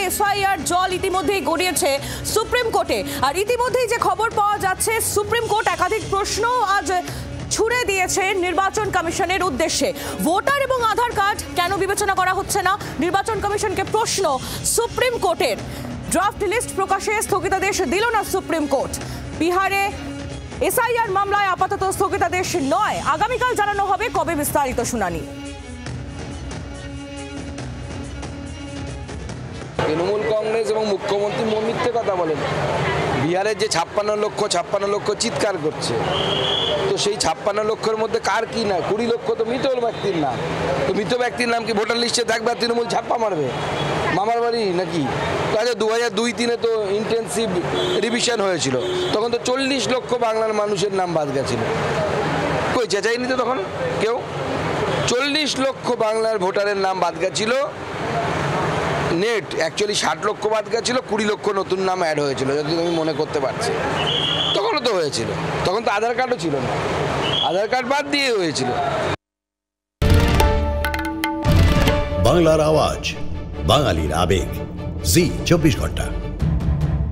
SIR জল ইতিমধ্যেই গড়িয়েছে supreme কোর্টে। আর ইতিমধ্যেই যে খবর পাওয়া যাচ্ছে, সুপ্রিম কোর্ট একাধিক প্রশ্ন আজ ছুড়ে দিয়েছে নির্বাচন কমিশনের উদ্দেশ্যে। ভোটার এবং আধার কার্ড কেন বিবেচনা করা হচ্ছে না, নির্বাচন কমিশনকে প্রশ্ন সুপ্রিম কোর্টের। ড্রাফট লিস্ট প্রকাশে স্থগিতাদেশ দিল না সুপ্রিম কোর্ট। বিহারে এসআইআর মামলায় আপাতত স্থগিতাদেশ নয়, আগামীকাল জানানো হবে কবে বিস্তারিত শুনানি। তৃণমূল কংগ্রেস এবং মুখ্যমন্ত্রী মিথ্যে কথা বলেন। বিহারের যে 56 লক্ষ চিৎকার করছে, তো সেই 56 লক্ষের মধ্যে কার কি না? 20 লক্ষ তো মৃত ব্যক্তির নাম। তো মৃত ব্যক্তির নাম কি ভোটার লিস্টে থাকবে আর তৃণমূল ছাপ্পা মারবে? মামার বাড়ি নাকি? তো আচ্ছা, 2002-03 তো ইন্টেন্সিভ রিভিশন হয়েছিল, তখন তো 40 লক্ষ বাংলার মানুষের নাম বাদ গেছিল। কই চেঁচাইনি তো তখন কেউ? 40 লক্ষ বাংলার ভোটারের নাম বাদ গেছিল। নেট অ্যাকচুয়ালি 60 লক্ষ বাদ গেছিল, 20 লক্ষ নতুন নাম অ্যাড হয়েছিল, যদি আমি মনে করতে পারছি। তখনও তো হয়েছিল, তখন তো আধার কার্ডও ছিল না, আধার কার্ড বাদ দিয়ে হয়েছিল। বাংলার আওয়াজ, বাঙালির আবেগ, জি 24 ঘন্টা।